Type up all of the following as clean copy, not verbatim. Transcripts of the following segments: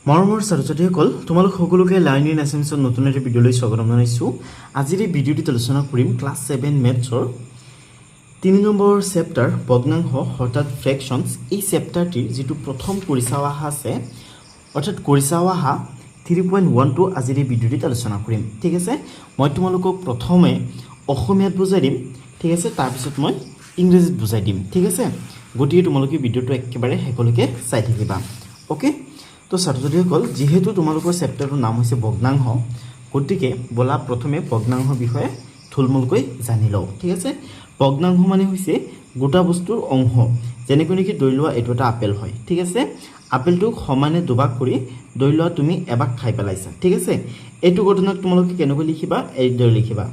মৰমৰ ছাত্ৰ-ছাত্ৰীসকল তোমালোক সকলোকে লাৰ্নিং ইন এছেন্সৰ নতুন এটা ভিডিঅ'লৈ স্বাগতম জনাইছোঁ। আজিৰ এই ভিডিঅ'টিত আলোচনা কৰিম ক্লাছ 7 মেথছৰ 3 নম্বৰ চেপ্টাৰ ভগ্নাংশ অৰ্থাৎ ফ্ৰেকশ্যনছ। এই চেপ্টাৰটিৰ যিটো প্ৰথম পৰিচাৱাহা আছে অৰ্থাৎ পৰিচাৱাহা 3.12 আজিৰ এই ভিডিঅ'টিত আলোচনা কৰিম। ঠিক আছে, মই তোমালোকক প্ৰথমে অসমীয়াত বুজাই দিম। ঠিক আছে, তাৰপিছত মই ইংৰাজীত বুজাই দিম। ঠিক আছে, গতিকে তোমালোকে ভিডিঅ'টো একেবাৰে শেষলৈকে চাই থাকিবা। অ'কে, তো ছাত্ৰ-ছাত্ৰীসকল যেহেতু তোমালোকৰ চেপ্টাৰটোৰ নাম হৈছে ভগ্নাংশ, গতিকে বলা প্ৰথমে ভগ্নাংশৰ বিষয়ে থুলমূলকৈ জানি লওঁ। ঠিক আছে, ভগ্নাংশ মানে হৈছে গোটা বস্তুৰ অংশ। যেনেকৈ নেকি ধৰি লোৱা এইটো এটা আপেল হয়। ঠিক আছে, আপেলটোক সমানে দুভাগ কৰি ধৰি লোৱা তুমি এভাগ খাই পেলাইছা। ঠিক আছে, এইটো ঘটনাক তোমালোকে কেনেকৈ লিখিবা, এইদৰে লিখিবা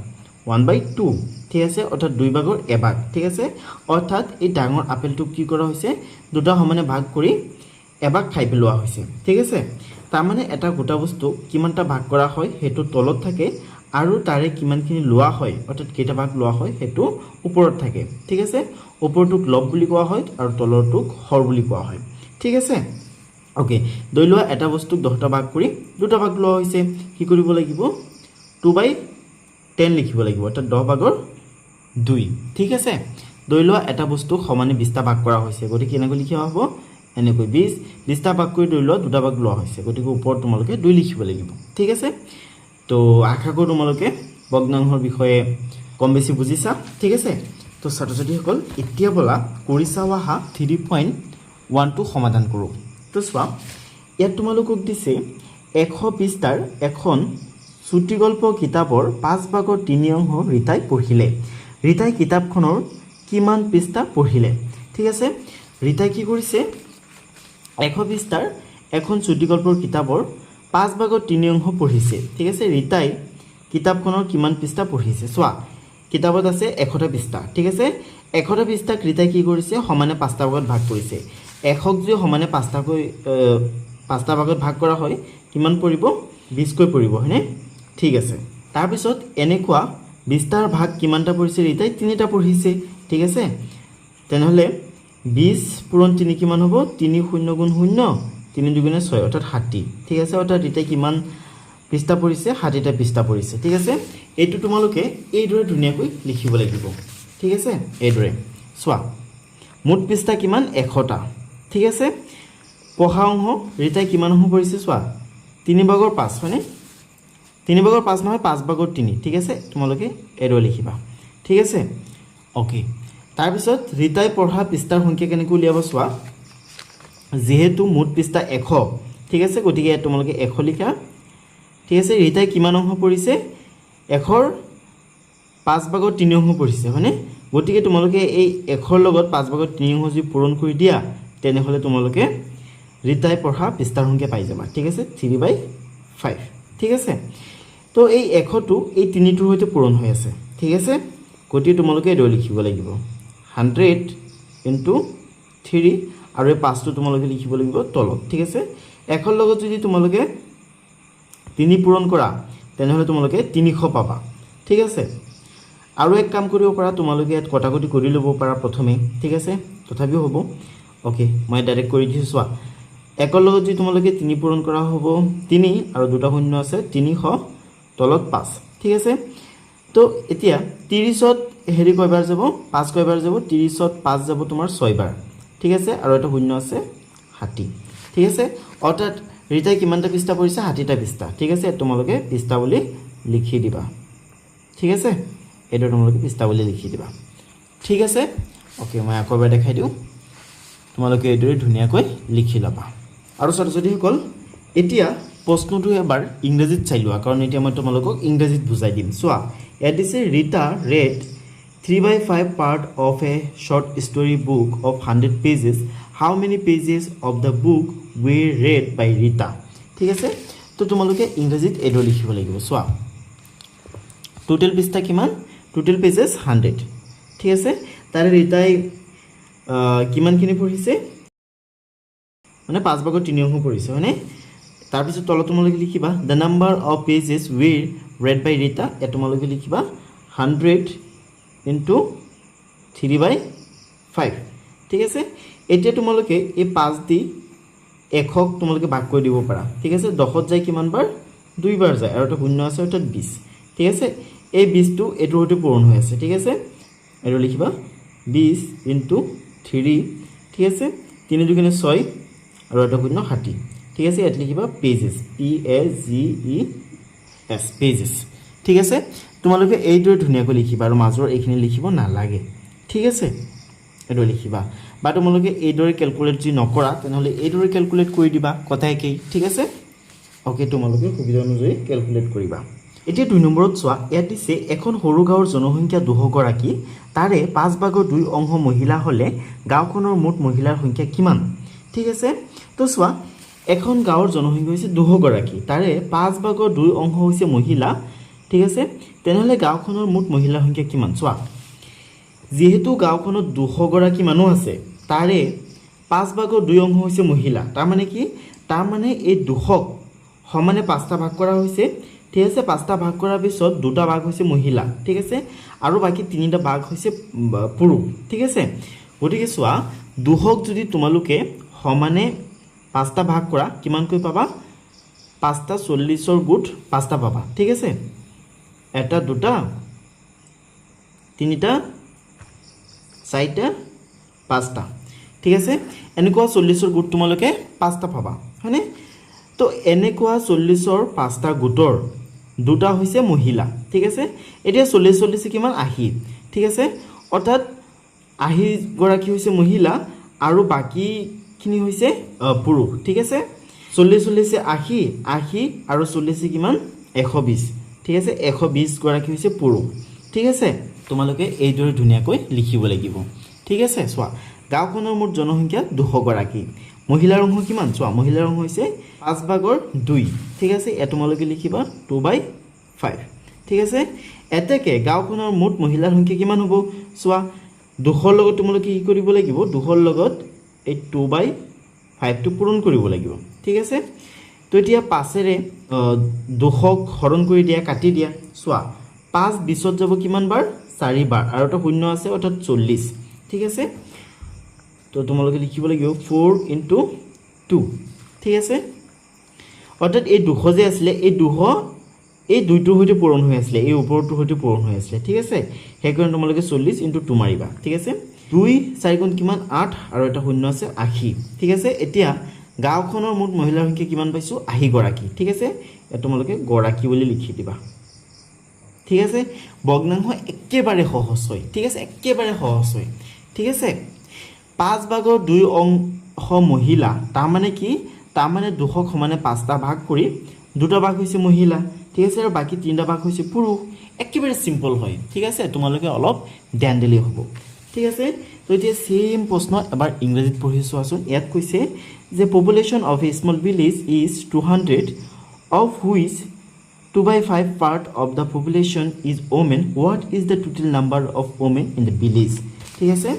1/2। ঠিক আছে, অৰ্থাৎ 2 ভাগৰ এভাগ। ঠিক আছে, অৰ্থাৎ এই ডাঙৰ আপেলটোক কি কৰা হৈছে, দুটা সমানে ভাগ কৰি এভাগ খাই পেলোৱা হৈছে। ঠিক আছে, তাৰমানে এটা গোটা বস্তু কিমানটা ভাগ কৰা হয় সেইটো তলত থাকে আৰু তাৰে কিমানখিনি লোৱা হয় অৰ্থাৎ কেইটা ভাগ লোৱা হয় সেইটো ওপৰত থাকে। ঠিক আছে, ওপৰটোক লব বুলি কোৱা হয় আৰু তলৰটোক হৰ বুলি কোৱা হয়। ঠিক আছে, অ'কে, ধৰি লোৱা এটা বস্তুক 10টা ভাগ কৰি দুটা ভাগ লোৱা হৈছে, কি কৰিব লাগিব 2/10 লিখিব লাগিব, অৰ্থাৎ 10 ভাগৰ 2। ঠিক আছে, ধৰি লোৱা এটা বস্তুক সমানে 20টা ভাগ কৰা হৈছে, গতিকে এনেকৈ লিখা হ'ব এনেকৈ 20টা ভাগ কৰি ধৰি লোৱা দুটা ভাগ লোৱা হৈছে, গতিকে ওপৰত তোমালোকে 2 লিখিব লাগিব। ঠিক আছে, তো আশা কৰোঁ তোমালোকে ভগ্নাংশৰ বিষয়ে কম বেছি বুজিছা। ঠিক আছে, তো ছাত্ৰ-ছাত্ৰীসকল এতিয়া বলা পৰিচাৱাহা 3.12 সমাধান কৰোঁ। তো চোৱা, ইয়াত তোমালোকক দিছে 100 পৃষ্ঠাৰ এখন চুটিগল্প কিতাপৰ 5 ভাগৰ 3 অংশ ৰীতাই পঢ়িলে। ৰীতাই কিতাপখনৰ কিমান পৃষ্ঠা পঢ়িলে? ঠিক আছে, ৰীতাই কি কৰিছে 100 পৃষ্ঠাৰ এখন চুটিগল্পৰ কিতাপৰ 5 ভাগৰ 3 অংশ পঢ়িছে। ঠিক আছে, ৰীতাই কিতাপখনৰ কিমান পৃষ্ঠা পঢ়িছে? চোৱা, কিতাপত আছে 100টা পৃষ্ঠা। ঠিক আছে, 100টা পৃষ্ঠাক ৰীতাই কি কৰিছে সমানে 5টা ভাগত ভাগ কৰিছে। 100ক যদি সমানে 5টা ভাগত ভাগ কৰা হয় কিমান পৰিব? 20কৈ পৰিব, হয়নে? ঠিক আছে, তাৰপিছত এনেকুৱা 20টাৰ ভাগ কিমানটা পৰিছে? ৰীতাই 3টা পঢ়িছে। ঠিক আছে, তেনেহ'লে 20 পূৰণ 3 কিমান হ'ব? 3 0 গুণ 0, 3 2 6, অৰ্থাৎ 60। ঠিক আছে, অৰ্থাৎ ৰীতাই কিমান পৃষ্ঠা পৰিছে? 60টা পৃষ্ঠা পৰিছে। ঠিক আছে, এইটো তোমালোকে এইদৰে ধুনীয়াকৈ লিখিব লাগিব। ঠিক আছে, এইদৰে চোৱা, মুঠ পৃষ্ঠা কিমান? 100টা। ঠিক আছে, পঢ়া অংশ ৰীতাই কিমান অংশ পৰিছে? চোৱা, 3 ভাগৰ 5, হয়নে? 3 ভাগৰ 5 নহয়, 5 ভাগৰ 3। ঠিক আছে, তোমালোকে এইদৰে লিখিবা। ঠিক আছে, অ'কে, তাৰপিছত ৰীতাই পঢ়া পৃষ্ঠাৰ সংখ্যা কেনেকৈ উলিয়াব? চোৱা, যিহেতু মুঠ পৃষ্ঠা 100, ঠিক আছে, গতিকে ইয়াত তোমালোকে 100 লিখা। ঠিক আছে, ৰীতাই কিমান অংশ পঢ়িছে? 100ৰ 5 ভাগৰ 3 অংশ পঢ়িছে, হয়নে? গতিকে তোমালোকে এই 100ৰ লগত 5 ভাগৰ 3 অংশ যদি পূৰণ কৰি দিয়া তেনেহ'লে তোমালোকে ৰীতাই পঢ়া পৃষ্ঠাৰ সংখ্যা পাই যাবা। ঠিক আছে, 3/5। ঠিক আছে, তো এই 100টো এই 3টোৰ সৈতে পূৰণ হৈ আছে। ঠিক আছে, গতিকে তোমালোকে এইদৰে লিখিব লাগিব 100 × 3 আৰু এই 5টো তোমালোকে লিখিব লাগিব তলত। ঠিক আছে, 100ৰ লগত যদি তোমালোকে 3 পূৰণ কৰা তেনেহ'লে তোমালোকে 300 পাবা। ঠিক আছে, আৰু এক কাম কৰিব পাৰা, তোমালোকে ইয়াত কটাকটি কৰি ল'ব পাৰা প্ৰথমে। ঠিক আছে, তথাপিও হ'ব। অ'কে, মই ডাইৰেক্ট কৰি দিছোঁ। চোৱা, 1ৰ লগত যদি তোমালোকে 3 পূৰণ কৰা হ'ব 3 আৰু 2টা শূন্য আছে 300 তলত 5। ঠিক আছে, তো এতিয়া 30ত হেৰি কয়বাৰ যাব? 5 কয়বাৰ যাব? 30ত 5 যাব তোমাৰ 6 বাৰ। ঠিক আছে, আৰু এটা শূন্য আছে 60। ঠিক আছে, অৰ্থাৎ ৰীতাই কিমানটা পৃষ্ঠা পৰিছে? 60টা পৃষ্ঠা। ঠিক আছে, তোমালোকে পৃষ্ঠা বুলি লিখি দিবা। ঠিক আছে, এইটো তোমালোকে পৃষ্ঠা বুলি লিখি দিবা। ঠিক আছে, অ'কে, মই আকৌ এবাৰ দেখাই দিওঁ, তোমালোকে এইদৰে ধুনীয়াকৈ লিখি ল'বা। আৰু ছাত্ৰ-ছাত্ৰীসকল এতিয়া প্ৰশ্নটো এবাৰ ইংৰাজীত চাই লোৱা, কাৰণ এতিয়া মই তোমালোকক ইংৰাজীত বুজাই দিম। চোৱা, ইয়াত দিছে Rita read 3/5 part of a short story book of 100 pages. How many pages of the book were read by Rita? ঠিক আছে, তো তোমালোকে ইংৰাজীত এইদৰে লিখিব লাগিব। চোৱা, টোটেল পৃষ্ঠা কিমান? Total pages 100। ঠিক আছে, তাৰে ৰীতাই কিমানখিনি পঢ়িছে? মানে 5 ভাগৰ 3 অংশ পঢ়িছে, হয়নে? তাৰপিছত তলত তোমালোকে লিখিবা the number of pages were read by Rita. ইয়াত তোমালোকে লিখিবা 100 × 3/5। ঠিক আছে, এতিয়া তোমালোকে এই 5 দি 100ক তোমালোকে ভাগ কৰি দিব পাৰা ঠিক আছে 10ত যায় কিমান বাৰ 2 বাৰ যায় আৰু এটা শূন্য আছে অৰ্থাৎ 20 ঠিক আছে এই 20 টো এটোৰ সৈতে পূৰণ হৈ আছে ঠিক আছে আৰু লিখিবা 20 * 3 ঠিক আছে 3 2 6 আৰু এটা শূন্য 60 ঠিক আছে ইয়াত লিখিবা পেজেস PAGES পেজেস ঠিক আছে তোমালোকে এইটোৰ ধুনিয়াকৈ লিখিবা আৰু মাজৰ এইখিনি লিখিব নালাগে ঠিক আছে এটো লিখিবা বা তোমালোকে এইদৰে ক্যালকুলেট যি নকৰা তেনেহলে এইদৰে ক্যালকুলেট কৰি দিবা কথা একেই ঠিক আছে ওকে তোমালোকে সুবিধা অনুযায়ী ক্যালকুলেট কৰিবা এতিয়া 2 নম্বৰত চোৱা ইয়াত দিছে এখন সৰু গাঁৱৰ জনসংখ্যা 200 গৰাকী তাৰে 5/2 অংশ মহিলা হলে গাঁওখনৰ মুঠ মহিলাৰ সংখ্যা কিমান ঠিক আছে তো চোৱা এখন গাঁৱৰ জনসংখ্যা হৈছে 200 গৰাকী তাৰে 5/2 অংশ হৈছে মহিলা ঠিক আছে তেনেহলে গাঁওখনৰ মুঠ মহিলাৰ সংখ্যা কিমান চোৱা যেহেতু গাঁওখনত 200 গৰাকী মানুহ আছে তাৰে 5/2 অংশ হৈছে মহিলা তাৰ মানে কি তাৰ মানে এই 200ক সমানে 5টা ভাগ কৰা হৈছে ঠিক আছে 5টা ভাগ কৰাৰ পিছত দুটা ভাগ হৈছে মহিলা ঠিক আছে আৰু বাকি তিনিটা ভাগ হৈছে পুৰুষ ঠিক আছে গতিকে চোৱা 200ক যদি তোমালোকে সমানে 5টা ভাগ কৰা কিমান কৈ পাবা 5টা 40ৰ গুণ 5টা পাবা ঠিক আছে এটা দুটা তিনিটা চাৰিটা 5টা ঠিক আছে এনেকুৱা 40ৰ গুণ তোমালোকে 5টা পাবা হয়নে তো এনেকুৱা 40ৰ 5টা গুণৰ দুটা হৈছে মহিলা ঠিক আছে এতিয়া 40 কিমান 80 ঠিক আছে অৰ্থাৎ 80 গৰাকী হৈছে মহিলা আৰু বাকি খিনি হৈছে পুৰুষ ঠিক আছে 40 80 আৰু 40 কিমান 120 ঠিক আছে 120 গৰাকী হৈছে পুৰুষ ঠিক আছে তোমালোকে এইদৰে ধুনিয়াকৈ লিখিব লাগিব ঠিক আছে চোৱা গাঁওখনৰ মুঠ জনসংখ্যা 200 গৰাকী মহিলাৰ অংশ কিমান চোৱা মহিলাৰ অংশ হৈছে 5/2 ঠিক আছে এ তোমালোকে লিখিবা 2/5 ঠিক আছে এতেকে গাঁওখনৰ মুঠ মহিলাৰ সংখ্যা কিমান হ'ব চোৱা 200 লগত তোমালোকে কি কৰিব লাগিব 200 লগত এই 2/5 টো পূৰণ কৰিব লাগিব ঠিক আছে তো এতিয়া 5ৰে 200ক হৰণ কৰি দিয়া কাটি দিয়া চোৱা 5 20ত যাব কিমান বাৰ 4 বাৰ আৰু এটা শূন্য আছে অৰ্থাৎ 40 ঠিক আছে তো তোমালোকে লিখিব লাগিব 4 * 2 ঠিক আছে অৰ্থাৎ এই 200 যে আছিল এই 200 এই দুইটোৰ সৈতে পূৰণ হৈ আছিল এই ওপৰটোৰ সৈতে পূৰণ হৈ আছিল ঠিক আছে হেকৰণ তোমালোকে 40 * 2 মাৰিবা ঠিক আছে 2 4 গুণ কিমান 8 আৰু এটা শূন্য আছে 80 ঠিক আছে এতিয়া গাঁওখনৰ মুঠ মহিলাৰ সংখ্যা কিমান পাইছো 80 গৰাকী ঠিক আছে এ তোমালোকে গৰাকী বুলি লিখি দিবা ঠিক আছে ভগ্নাংশ একেবাৰে সহজ হয় ঠিক আছে একেবাৰে সহজ হয় ঠিক আছে 5/2 অংশ মহিলা তাৰ মানে কি তাৰ মানে 200ক সমানে 5টা ভাগ কৰি দুটা ভাগ হৈছে মহিলা ঠিক আছে আৰু বাকি তিনিটা ভাগ হৈছে পুৰুষ একেবাৰে সিম্পল হয় ঠিক আছে তোমালোকে অলপ ধ্যান দিলে হ'ব ঠিক আছে তো এতিয়া সেম প্ৰশ্ন এবাৰ ইংৰাজীত পঢ়িছো আসুন ইয়াত কৈছে যে population of a small village is 200 of which 2/5 part of the population is women what is the total number of women in the village ঠিক আছে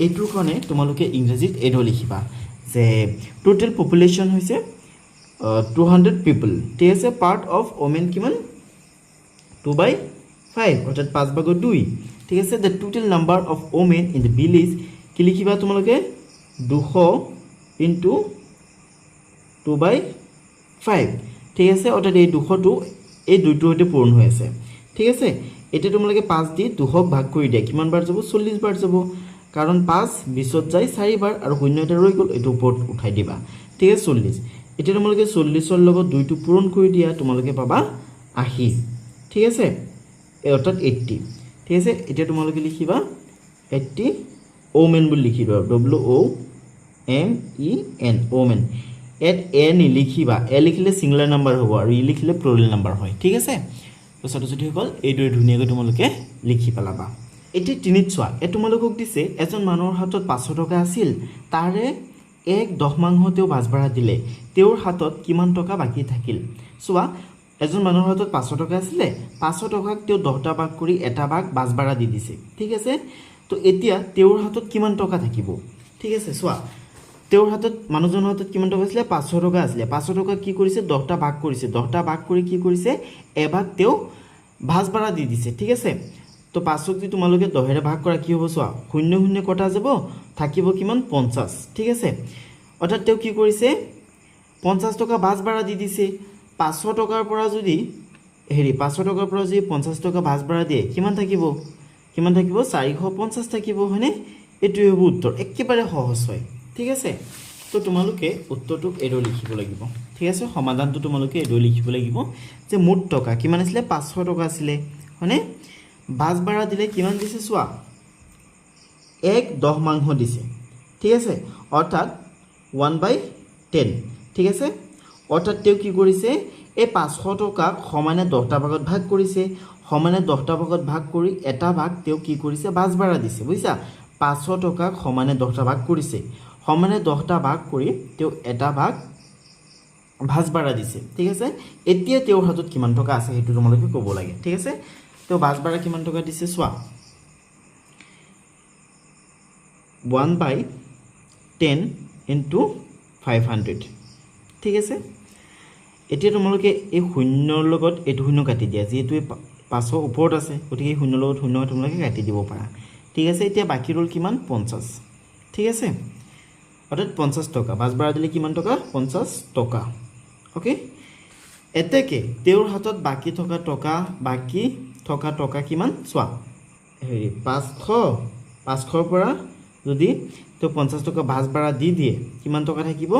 এইটোৰ কাৰণে তোমালোকে ইংৰাজীত এডো লিখিবা যে টোটাল পপুলেশন হৈছে 200 people ঠিক আছে পার্ট অফ ওমেন কিমান 2/5 অর্থাৎ 5/2 ঠিক আছে the total number of women in the village কি লিখিবা তোমালোকে 200 * 2/5 ঠিক আছে অর্থাৎ এই 200 টো এই দুইটোৰ সৈতে পূৰণ হৈ আছে ঠিক আছে এটা তোমালোকে 5 দি 200ক ভাগ কৰি দিয়া কিমান বাৰ যাব 40 বাৰ যাব কাৰণ 5 20ত যায় 4 বাৰ আৰু শূন্য এটা ৰৈ গল এটো ওপৰত উঠাই দিবা ঠিক আছে 40 এটা তোমালোকে 40ৰ লগত দুইটো পূৰণ কৰি দিয়া তোমালোকে পাবা 80 ঠিক আছে অৰ্থাৎ 80 ঠিক আছে এটা তোমালোকে লিখিবা 80 ওমেন বুলি লিখিবা WOMEN ওমেন এট এ নি লিখিবা এ লিখিলে সিঙ্গুলার নাম্বার হ'ব আৰু ই লিখিলে প্লুৰাল নাম্বাৰ হয় ঠিক আছে তো ছাত্ৰ-ছাত্ৰী সকল এইদৰে ধুনীয়াকৈ তোমালোকে লিখি পেলাবা এটি তিনিত চোৱা এ তোমালোকক দিছে এজন মানুহৰ হাতত 500 টকা আছিল তাৰে 10 মাংহ তেওঁ বাজভাড়া দিলে তেওঁৰ হাতত কিমান টকা বাকি থাকিল চোৱা এজন মানুহৰ হাতত 500 টকা আছিল 500 টকাক তেওঁ 10টা ভাগ কৰি এটা ভাগ বাজভাড়া দি দিছে ঠিক আছে তো এতিয়া তেওঁৰ হাতত কিমান টকা থাকিব ঠিক আছে চোৱা তেওঁৰ হাতত মানুহজনৰ হাতত কিমান টকা আছিল 500 টকা আছিল 500 টকা কি কৰিছে 10টা ভাগ কৰিছে 10টা ভাগ কৰি কি কৰিছে এভাগ তেওঁ বাজভাড়া দি দিছে ঠিক আছে তো 500 যদি তোমালোকে 10 ৰে ভাগ কৰা কি হ'ব চোৱা 0 0 কটা যাব থাকিব কিমান 50 ঠিক আছে অৰ্থাৎ তেওঁ কি কৰিছে 50 টকা বাছ ভাড়া দি দিছে 500 টকাৰ পৰা যদি 500 টকাৰ পৰা যদি 50 টকা বাছ ভাড়া দিয়ে কিমান থাকিব 450 থাকিব হয়নে এটোই হ'ব উত্তৰ একেবাৰে সহজ হয় ঠিক আছে তো তোমালোকে উত্তৰটো এৰো লিখিব লাগিব ঠিক আছে সমাধানটো তোমালোকে এৰো লিখিব লাগিব যে মুঠ টকা কিমান আছিল 500 টকা আছিল হয়নে বাছ ভাড়া দিলে কিমান দিছে চোৱা 1/10 মাংস দিছে ঠিক আছে অৰ্থাৎ 1/10 ঠিক আছে অৰ্থাৎ তেও কি কৰিছে এই 500 টকা সমানে 10টা ভাগত ভাগ কৰিছে সমানে 10টা ভাগত ভাগ কৰি এটা ভাগ তেও কি কৰিছে বাছ ভাড়া দিছে বুজিছা 500 টকা সমানে 10টা ভাগ কৰিছে সমানে 10টা ভাগ কৰি তেও এটা ভাগ বাছ ভাড়া দিছে ঠিক আছে এতিয়া তেওৰ হাতত কিমান টকা আছে হেতু তোমালোকে ক'ব লাগে ঠিক আছে তো বাছ ভাড়া কিমান টকা দিছে চোৱা 1/10 into 500 ঠিক আছে এতিয়া তোমালোকে এই শূন্যৰ লগত এটো শূন্য কাটি দিয়া যেটো 500 ওপৰত আছে গতিকে শূন্যৰ লগত শূন্য তোমালোকে কাটি দিব পাৰা ঠিক আছে এতিয়া বাকি ৰল কিমান 50 ঠিক আছে অৰ্থাৎ 50 টকা বাছ ভাড়া দিলে কিমান টকা 50 টকা ওকে এতেকে তেওৰ হাতত বাকি থকা টকা কিমান চোৱা 500 পৰা যদি তো 50 টকা বাছ ভাড়া দি দিয়ে কিমান টকা থাকিব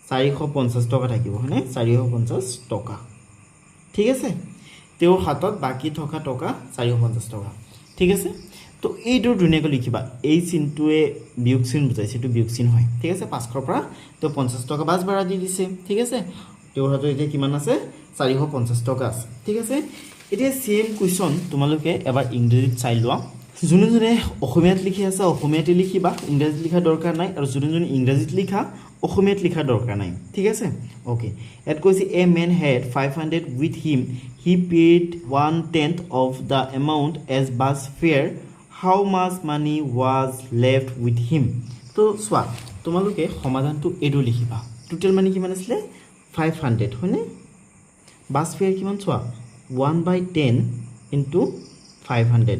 450 টকা থাকিব হয়নে 450 টকা ঠিক আছে তেওৰ হাতত বাকি থকা টকা 450 টকা ঠিক আছে তো এইটো ধুনিয়াকৈ লিখিবা এই চিনটোৱে বিয়োগ চিন বুজাইছে এটো বিয়োগ চিন হয় ঠিক আছে 500 পৰা তো 50 টকা বাছ ভাড়া দি দিছে ঠিক আছে তেওৰ হাতত এতিয়া কিমান আছে 450 টকা আছে ঠিক আছে এতিয়া সেম কোৱেশ্চন তোমালোকে এবাৰ ইংৰাজীত চাই লোৱা যোনে যোনে অসমীয়াত লিখি আছে অসমীয়াতে লিখিবা ইংৰাজীত লিখা দৰকাৰ নাই আৰু যোনে যোনে ইংৰাজীত লিখা অসমীয়াত লিখা দৰকাৰ নাই ঠিক আছে ওকে এট কৈছে a man had 500 with him he paid 1/10 of the amount as bus fare how much money was left with him তো সোৱা তোমালোকে সমাধানটো এডো লিখিবা টোটাল মানি কিমান আছিল 500 হয়নে বাস ফেয়ার কিমান সোৱা 1/10 into 500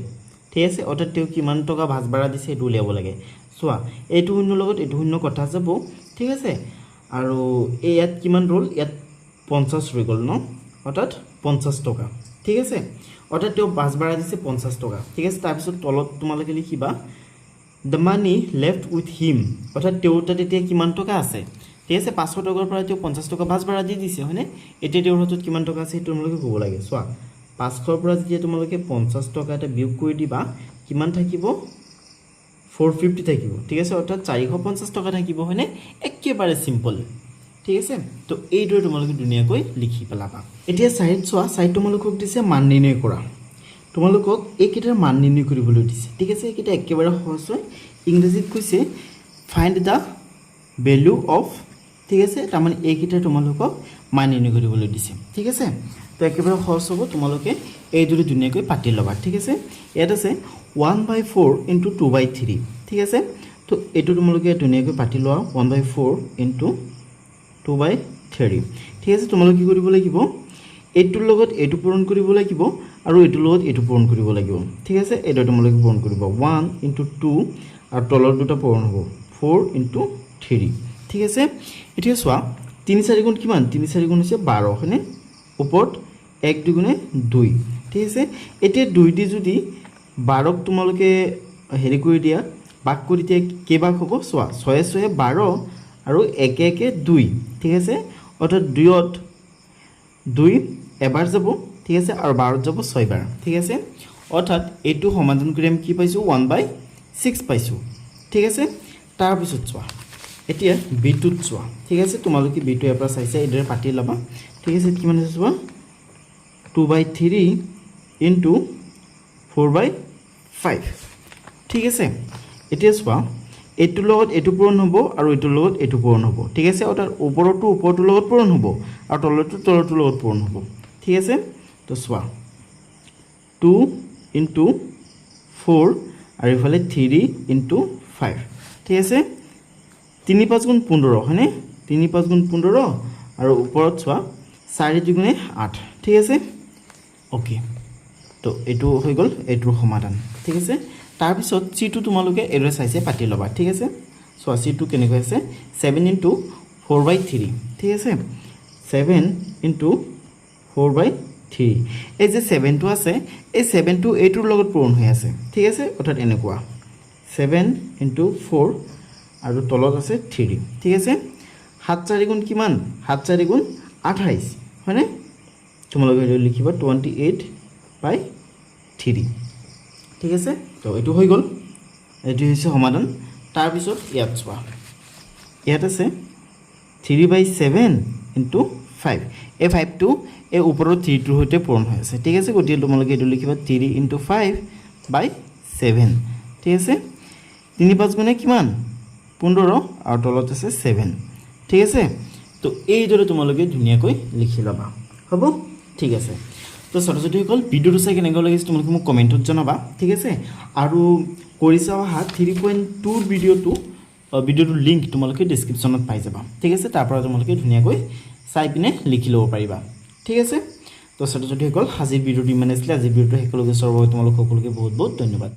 ঠিক আছে অৰ্থাৎ তেও কিমান টকা বাছ ভাড়া দিছে এটো উলিয়াব লাগে সোৱা এটো শূন্য লগত এটো শূন্য কথা যাব ঠিক আছে আৰু ইয়াত কিমান ৰল ইয়াত 50 ৰৈ গল ন অৰ্থাৎ 50 টকা ঠিক আছে অৰ্থাৎ তেও বাছ ভাড়া দিছে 50 টকা ঠিক আছে তাৰ পিছত তলত তোমালোকে লিখিবা the money left with him অৰ্থাৎ তেও তাতে এতিয়া কিমান টকা আছে ঠিক আছে 500 টকাৰ পৰা তেও 50 টকা বাছ ভাড়া দি দিছে হয়নে এতিয়া তেও হাতত কিমান টকা আছে তোমালোকে ক'ব লাগে সোৱা 500 পৰা যেতিয়া তোমালোকে 50 টকা এটা বিয়োগ কৰি দিবা কিমান থাকিব 450 থাকিব ঠিক আছে অৰ্থাৎ 450 টকা থাকিব হয়নে একেবাৰে সিম্পল ঠিক আছে তো এইটো তোমালোকে দুনিয়াকৈ লিখি পেলাবা এতিয়া সাইড চোৱা সাইড তোমালোকক দিছে মান নিৰ্ণয় কৰা তোমালোকক এইকেইটাৰ মান নিৰ্ণয় কৰিবলৈ দিছে ঠিক আছে এইকেইটা একেবাৰে সহজ হয় ইংৰাজীত কৈছে ফাইন্ড দা ভ্যালু অফ ঠিক আছে তাৰ মানে এইকেইটা তোমালোকক মান নিৰ্ণয় কৰিবলৈ দিছে ঠিক আছে তো একেবাৰে সহজ হ'ব তোমালোকে এই দুটো দুনিয়াকৈ পাতি লবা ঠিক আছে ইয়াত আছে 1/4 into 2/3 ঠিক আছে তো এটো তোমালোকে দুনিয়াকৈ পাতি লোৱা 1/4 into 2/3 ঠিক আছে তোমালোকে কি কৰিব লাগিব এটোৰ লগত এটো পূৰণ কৰিব লাগিব আৰু এটোৰ লগত এটো পূৰণ কৰিব লাগিব ঠিক আছে এটো তোমালোকে পূৰণ কৰিব 1 into 2 আৰু তলৰ দুটা পূৰণ হ'ব 4 into 3 ঠিক আছে এতিয়া চোৱা 3 4 গুণ কিমান 3 4 গুণ হৈছে 12 হয়নে ওপৰত 1 2 গুণে 2 ঠিক আছে এতিয়া 2 দি যদি 12ক তোমালোকে হেৰি কৰি দিয়া ভাগ কৰি দিয়া কেবা হ'ব চোৱা 6 6 12 আৰু 1 1 2 ঠিক আছে অৰ্থাৎ 2ত 2 এবাৰ যাব ঠিক আছে আৰু 12ত যাব 6 বাৰ ঠিক আছে অৰ্থাৎ এটো সমাধান কৰি আমি কি পাইছো 1/6 পাইছো ঠিক আছে তাৰ পিছত চোৱা এতিয়া বিটুত চোৱা ঠিক আছে তোমালোকে বিটু এবাৰ চাইছা এদৰে পাতি লবা ঠিক আছে কিমান আছে চোৱা 2/3 into 4/5 ঠিক আছে এতিয়া চোৱা এটো লগত এটো পূৰণ হ'ব আৰু এটো লগত এটো পূৰণ হ'ব ঠিক আছে অৰ্থাৎ ওপৰটো ওপৰটো লগত পূৰণ হ'ব আৰু তলটো তলটো লগত পূৰণ হ'ব ঠিক আছে তো চোৱা 2 into 4 আৰু ইফালে 3 into 5 ঠিক আছে 3 5 গুণ 15 হয়নে 3 5 গুণ 15 আৰু ওপৰত চোৱা 4 2 গুণে 8 ঠিক আছে ওকে তো এটো হৈ গল এটোৰ সমাধান ঠিক আছে তাৰ পিছত c2 তোমালোকে এৰে চাইছে পাতি লবা ঠিক আছে সো c2 কেনেকৈ আছে 7 into 4/3 ঠিক আছে 7 * 4/3 এই যে 7 টো আছে এই 7 টো এইটোৰ লগত পূৰণ হৈ আছে ঠিক আছে অৰ্থাৎ এনেকুৱা 7 * 4 আৰু তলত আছে 3 ঠিক আছে 7 4 গুণ কিমান 7 4 গুণ 28 হয়নে তোমালোকে লিখিবা 28/3 ঠিক আছে তো এইটো হৈ গ'ল এইটো হৈছে সমাধান তাৰ পিছত ইয়াত চোৱা ইয়াত আছে 3/7 * 5 এই 5 টো এই ওপৰৰ 3 টোৰ সৈতে পূৰণ হৈ আছে ঠিক আছে গতিকে তোমালোকে এইটো লিখিবা 3 * 5/7 ঠিক আছে 3 5 গুণে কিমান 15 আৰু তলত আছে 7 ঠিক আছে তো এইদৰে তোমালোকে ধুনীয়াকৈ লিখি ল'বা হ'ব ঠিক আছে তো ছাত্ৰ-ছাত্ৰীসকল ভিডিঅ'টো চাই কেনেকুৱা লাগিছে তোমালোকে মোক কমেণ্টত জনাবা ঠিক আছে আৰু কৰি চাবা 3.2 ভিডিঅ'টোৰ লিংক তোমালোকে ডেছক্ৰিপশ্যনত পাই যাবা ঠিক আছে তাৰ পৰা তোমালোকে ধুনীয়াকৈ চাই পিনে লিখি ল'ব পাৰিবা ঠিক আছে তো ছাত্ৰ-ছাত্ৰীসকল আজিৰ ভিডিঅ'টো ইমানেই আছিলে আজিৰ ভিডিঅ'টো শেষলৈকে চোৱাৰ বাবে তোমালোক সকলোকে বহুত বহুত ধন্যবাদ